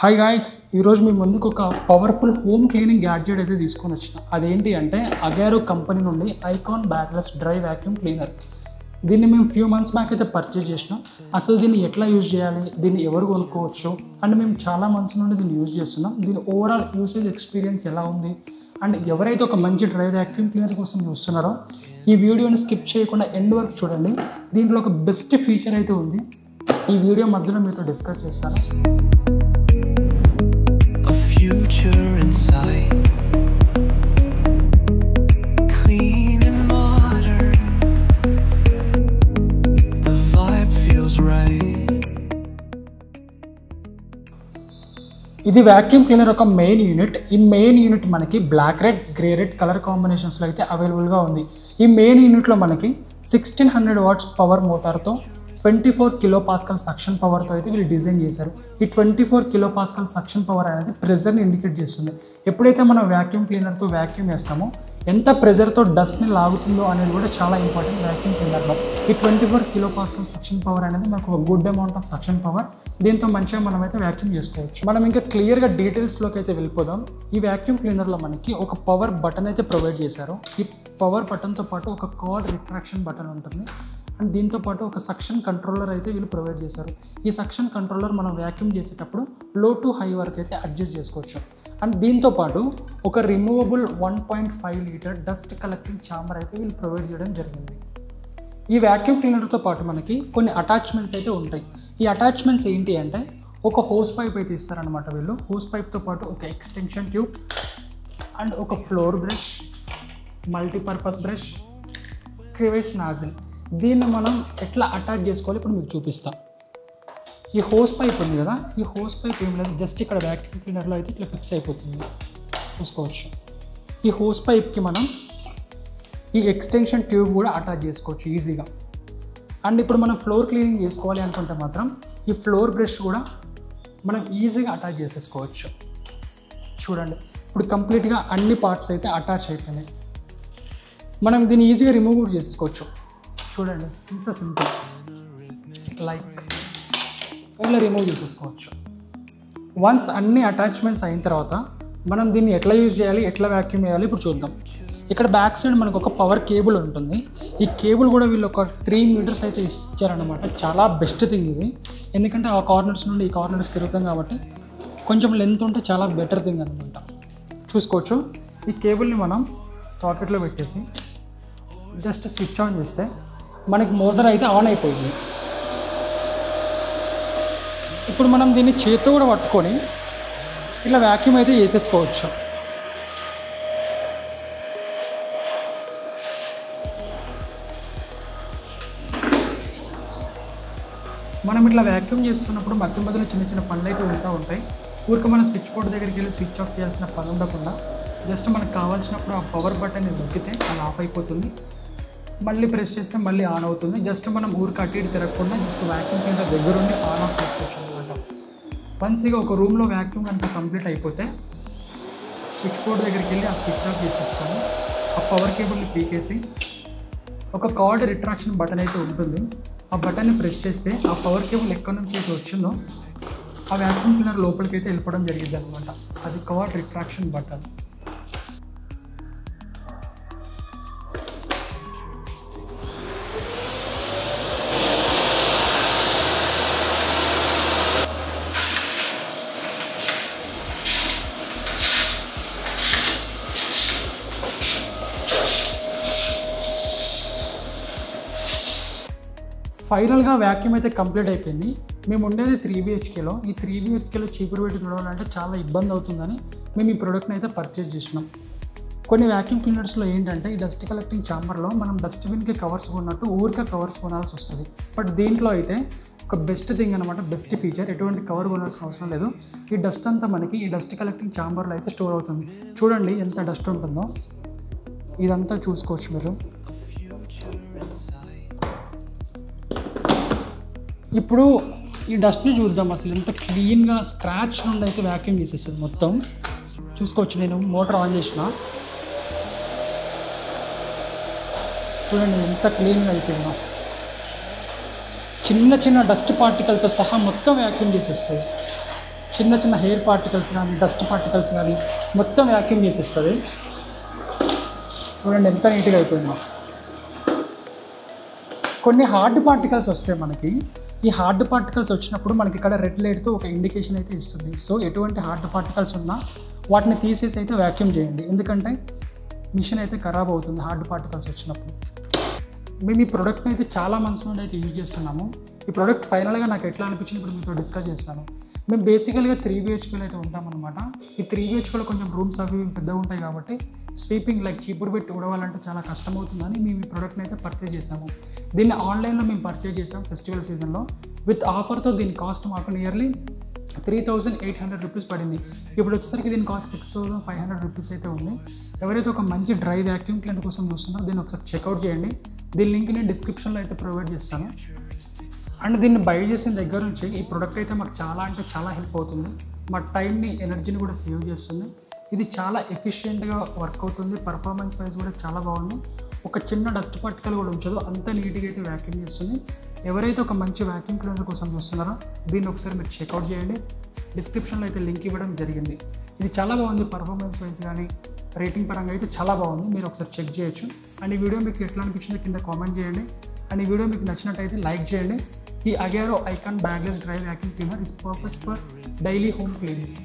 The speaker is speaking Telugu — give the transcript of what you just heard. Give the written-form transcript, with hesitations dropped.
హాయ్ గాయ్స్, ఈరోజు మీ ముందుకు ఒక పవర్ఫుల్ హోమ్ క్లీనింగ్ గ్యాడ్జెట్ అయితే తీసుకొని వచ్చిన. అదేంటి అంటే అగారో కంపెనీ నుండి icon backless dry vacuum cleaner. దీన్ని మేము ఫ్యూ మంత్స్ బ్యాక్ అయితే పర్చేజ్ చేసినాం. అసలు దీన్ని ఎట్లా యూజ్ చేయాలి, దీన్ని ఎవరు కొనుక్కోవచ్చు అండ్ మేము చాలా మంత్స్ నుండి దీన్ని యూజ్ చేస్తున్నాం. దీని ఓవరాల్ యూసేజ్ ఎక్స్పీరియన్స్ ఎలా ఉంది అండ్ ఎవరైతే ఒక మంచి డ్రై వ్యాక్యూమ్ క్లీనర్ కోసం చూస్తున్నారో ఈ వీడియోని స్కిప్ చేయకుండా ఎండ్ వరకు చూడండి. దీంట్లో ఒక బెస్ట్ ఫీచర్ అయితే ఉంది, ఈ వీడియో మధ్యలో మీతో డిస్కస్ చేస్తాను. Future inside, clean and modern, the vibe feels right. ఇది వాక్యూమ్ క్లీనర్ ఒక మెయిన్ యూనిట్. ఈ మెయిన్ యూనిట్ మనకి black red, grey red colour కాంబినేషన్స్లో అయితే అవైలబుల్గా ఉంది. ఈ మెయిన్ యూనిట్లో మనకి 1600 వాట్స్ పవర్ మోటార్తో 24 కిలోపాస్కల్ సక్షన్ పవర్తో అయితే వీళ్ళు డిజైన్ చేశారు. ఈ 24 కిలోపాస్కల్ సక్షన్ పవర్ అనేది ప్రెజర్ని ఇండికేట్ చేస్తుంది. ఎప్పుడైతే మనం వ్యాక్యూమ్ క్లీనర్తో వ్యాక్యూమ్ వేస్తామో ఎంత ప్రెజర్తో డస్ట్ని లాగుతుందో అనేది కూడా చాలా ఇంపార్టెంట్ వ్యాక్యూమ్ క్లీనర్లో. ఈ 24 కిలోపాస్కల్ సక్షన్ పవర్ అనేది మనకు ఒక good amount of suction power. దీంతో మంచిగా మనం అయితే వ్యాక్యూమ్ చేసుకోవచ్చు. మనం ఇంకా క్లియర్గా డీటెయిల్స్లోకి అయితే వెళ్ళిపోదాం. ఈ వ్యాక్యూమ్ క్లీనర్లో మనకి ఒక పవర్ బటన్ అయితే ప్రొవైడ్ చేశారు. ఈ పవర్ బటన్తో పాటు ఒక కార్డ్ రిట్రాక్షన్ బటన్ ఉంటుంది అండ్ దీంతో పాటు ఒక సక్షన్ కంట్రోలర్ అయితే వీళ్ళు ప్రొవైడ్ చేశారు. ఈ సక్షన్ కంట్రోలర్ మనం వ్యాక్యూమ్ చేసేటప్పుడు లో టు హై వరకు అయితే అడ్జస్ట్ చేసుకోవచ్చు. అండ్ దీంతో పాటు ఒక removable 1.5 litre dust collecting chamber అయితే వీళ్ళు ప్రొవైడ్ చేయడం జరిగింది. ఈ వ్యాక్యూమ్ క్లీనర్తో పాటు మనకి కొన్ని అటాచ్మెంట్స్ అయితే ఉంటాయి. ఈ అటాచ్మెంట్స్ ఏంటి అంటే ఒక హోస్ పైప్ అయితే ఇస్తారనమాట వీళ్ళు. హోస్ పైప్తో పాటు ఒక ఎక్స్టెన్షన్ ట్యూబ్ అండ్ ఒక floor brush, multipurpose brush, crevice nozzle. దీన్ని మనం ఎట్లా అటాచ్ చేసుకోవాలి ఇప్పుడు మీకు చూపిస్తాం. ఈ హోస్ పైప్ ఉంది కదా, ఈ హోస్ పైప్ ఏం లేదు, జస్ట్ ఇక్కడ వ్యాక్యూమ్ క్లీనర్లో అయితే ఇట్లా ఫిక్స్ అయిపోతుంది, చూసుకోవచ్చు. ఈ హోస్ పైప్కి మనం ఈ ఎక్స్టెన్షన్ ట్యూబ్ కూడా అటాచ్ చేసుకోవచ్చు ఈజీగా. అండ్ ఇప్పుడు మనం ఫ్లోర్ క్లీనింగ్ చేసుకోవాలి అనుకుంటే మాత్రం ఈ ఫ్లోర్ బ్రష్ కూడా మనం ఈజీగా అటాచ్ చేసేసుకోవచ్చు. చూడండి, ఇప్పుడు కంప్లీట్గా అన్ని పార్ట్స్ అయితే అటాచ్ అయిపోయినాయి. మనం దీన్ని ఈజీగా రిమూవ్ కూడా చేసుకోవచ్చు. చూడండి, ఇంత సింపుల్, లైక్ ఇలా రిమూవ్ చేసేసుకోవచ్చు. వన్స్ అన్ని అటాచ్మెంట్స్ అయిన తర్వాత మనం దీన్ని ఎట్లా యూజ్ చేయాలి, ఎట్లా వ్యాక్యూమ్ చేయాలి ఇప్పుడు చూద్దాం. ఇక్కడ బ్యాక్ సైడ్ మనకు ఒక పవర్ కేబుల్ ఉంటుంది. ఈ కేబుల్ కూడా వీళ్ళు ఒక 3 మీటర్స్ అయితే ఇచ్చారనమాట. చాలా బెస్ట్ థింగ్ ఇది, ఎందుకంటే ఆ కార్నర్స్ నుండి ఈ కార్నర్స్ తిరుగుతాం కాబట్టి కొంచెం లెంత్ ఉంటే చాలా బెటర్ థింగ్ అనమాట. చూసుకోవచ్చు, ఈ కేబుల్ని మనం సాకెట్లో పెట్టేసి జస్ట్ స్విచ్ ఆన్ చేస్తే మనకి మోటార్ అయితే ఆన్ అయిపోయింది. ఇప్పుడు మనం దీన్ని చేతితో కూడా పట్టుకొని ఇట్లా వ్యాక్యూమ్ అయితే చేసేసుకోవచ్చు. మనం ఇట్లా వ్యాక్యూమ్ చేస్తున్నప్పుడు మధ్య మధ్యలో చిన్న చిన్న పనులు అయితే ఉంటాయి. ఊరికి మన స్విచ్ బోర్డ్ దగ్గరికి వెళ్ళి స్విచ్ ఆఫ్ చేయాల్సిన పని ఉండకుండా జస్ట్ మనకు కావాల్సినప్పుడు ఆ పవర్ బటన్ని నొక్కితే అది ఆఫ్ అయిపోతుంది, మళ్ళీ ప్రెస్ చేస్తే మళ్ళీ ఆన్ అవుతుంది. జస్ట్ మనం ఊరికి అటు ఇటు తిరగకుండా జస్ట్ వ్యాక్యూమ్ క్లీనర్ దగ్గరుండి ఆన్ ఆఫ్ చేసుకోవచ్చు అనమాట. వన్స్ ఇక ఒక రూమ్లో వ్యాక్యూమ్ అంతా కంప్లీట్ అయిపోతే స్విచ్ బోర్డ్ దగ్గరికి వెళ్ళి ఆ స్విచ్ ఆఫ్ చేసేస్తాము. ఆ పవర్ కేబుల్ని పీకేసి ఒక కార్డ్ రిట్రాక్షన్ బటన్ అయితే ఉంటుంది, ఆ బటన్ని ప్రెస్ చేస్తే ఆ పవర్ కేబుల్ ఎక్కడి నుంచి అయితే వచ్చిందో ఆ వ్యాక్యూమ్ క్లీనర్ లోపలికి అయితే వెళ్ళిపోవడం జరిగింది అనమాట. అది కార్డ్ రిట్రాక్షన్ బటన్. ఫైనల్గా వ్యాక్యూమ్ అయితే కంప్లీట్ అయిపోయింది. మేము ఉండేది 3 BHKలో. ఈ 3 BHKలో చీపురు పెట్టి చూడాలంటే చాలా ఇబ్బంది అవుతుందని మేము ఈ ప్రోడక్ట్ని అయితే పర్చేజ్ చేసినాం. కొన్ని వ్యాక్యూమ్ క్లీనర్స్లో ఏంటంటే ఈ డస్ట్ కలెక్టింగ్ ఛాంబర్లో మనం డస్ట్బిన్కి కవర్స్ కొన్నట్టు ఊరికే కవర్స్ కొనాల్సి వస్తుంది. బట్ దీంట్లో అయితే ఒక బెస్ట్ థింగ్ అనమాట, బెస్ట్ ఫీచర్. ఎటువంటి కవర్ కొనాల్సిన అవసరం లేదు. ఈ డస్ట్ అంతా మనకి ఈ డస్ట్ కలెక్టింగ్ ఛాంబర్లో అయితే స్టోర్ అవుతుంది. చూడండి ఎంత డస్ట్ ఉంటుందో, ఇదంతా చూసుకోవచ్చు మీరు. ఇప్పుడు ఈ డస్ట్ని చూద్దాం అసలు ఎంత క్లీన్గా స్క్రాచ్ నుండి అయితే వ్యాక్యూమ్ చేసేస్తుంది మొత్తం. చూసుకోవచ్చు, నేను మోటార్ ఆన్ చేసిన, చూడండి ఎంత క్లీన్గా అయిపోయిందో. చిన్న చిన్న డస్ట్ పార్టికల్తో సహా మొత్తం వ్యాక్యూమ్ చేసేస్తుంది. చిన్న చిన్న హెయిర్ పార్టికల్స్ కానీ డస్ట్ పార్టికల్స్ కానీ మొత్తం వ్యాక్యూమ్ చేసేస్తుంది. చూడండి ఎంత నీట్గా అయిపోయిందో. కొన్ని హార్డ్ పార్టికల్స్ వస్తాయి మనకి. ఈ హార్డ్ పార్టికల్స్ వచ్చినప్పుడు మనకి ఇక్కడ రెడ్ లైట్తో ఒక ఇండికేషన్ అయితే ఇస్తుంది. సో ఎటువంటి హార్డ్ పార్టికల్స్ ఉన్నా వాటిని తీసేసి అయితే వ్యాక్యూమ్ చేయండి, ఎందుకంటే మిషన్ అయితే ఖరాబ్ అవుతుంది హార్డ్ పార్టికల్స్ వచ్చినప్పుడు. మేము ఈ ప్రోడక్ట్ని అయితే చాలా మంత్స్ నుండి అయితే యూజ్ చేస్తున్నాము. ఈ ప్రోడక్ట్ ఫైనల్గా నాకు ఎట్లా అనిపించింది ఇప్పుడు మీతో డిస్కస్ చేస్తాను. మేము బేసికల్గా 3 BHKలో అయితే ఉంటామన్నమాట. ఈ 3 BHKలో కొంచెం రూమ్స్ అవి పెద్దగా ఉంటాయి కాబట్టి స్వీపింగ్ లైక్ చీపురు పెట్టి ఉడవాలంటే చాలా కష్టమవుతుందని మేము ఈ ప్రోడక్ట్ని అయితే పర్చేజ్ చేసాము. దీన్ని ఆన్లైన్లో మేము పర్చేజ్ చేసాము ఫెస్టివల్ సీజన్లో. విత్ ఆఫర్తో దీని కాస్ట్ మాకు నియర్లీ 3,800 రూపీస్ పడింది. ఇప్పుడు వచ్చేసరికి దీని కాస్ట్ 6,500 రూపీస్ అయితే ఉంది. ఎవరైతే ఒక మంచి డ్రై వ్యాక్యూమ్ క్లీనర్ కోసం చూస్తున్నారో దీన్ని ఒకసారి చెక్అవుట్ చేయండి. దీని లింక్ నేను డిస్క్రిప్షన్లో అయితే ప్రొవైడ్ చేస్తాను. అండ్ దీన్ని బై చేసిన దగ్గర నుంచి ఈ ప్రోడక్ట్ అయితే మాకు చాలా అంటే చాలా హెల్ప్ అవుతుంది. మా టైంని ఎనర్జీని కూడా సేవ్ చేస్తుంది. ఇది చాలా ఎఫిషియెంట్గా వర్క్ అవుతుంది. పర్ఫార్మెన్స్ వైజ్ కూడా చాలా బాగుంది. ఒక చిన్న డస్ట్ పార్టికల్ కూడా ఉంచదు, అంత నీట్గా అయితే వ్యాక్యూమ్ చేస్తుంది. ఎవరైతే ఒక మంచి వ్యాక్యూమ్ క్లీనర్ కోసం చూస్తున్నారో దీన్ని ఒకసారి మీరు చెక్అవుట్ చేయండి. డిస్క్రిప్షన్లో అయితే లింక్ ఇవ్వడం జరిగింది. ఇది చాలా బాగుంది, పర్ఫార్మెన్స్ వైజ్ కానీ రేటింగ్ పరంగా అయితే చాలా బాగుంది. మీరు ఒకసారి చెక్ చేయొచ్చు. అండ్ ఈ వీడియో మీకు ఎట్లా అనిపించిందో కింద కామెంట్ చేయండి. అండ్ ఈ వీడియో మీకు నచ్చినట్టయితే లైక్ చేయండి. ఈ Agaro icon bagless dry vacuum cleaner is perfect for daily home cleaning.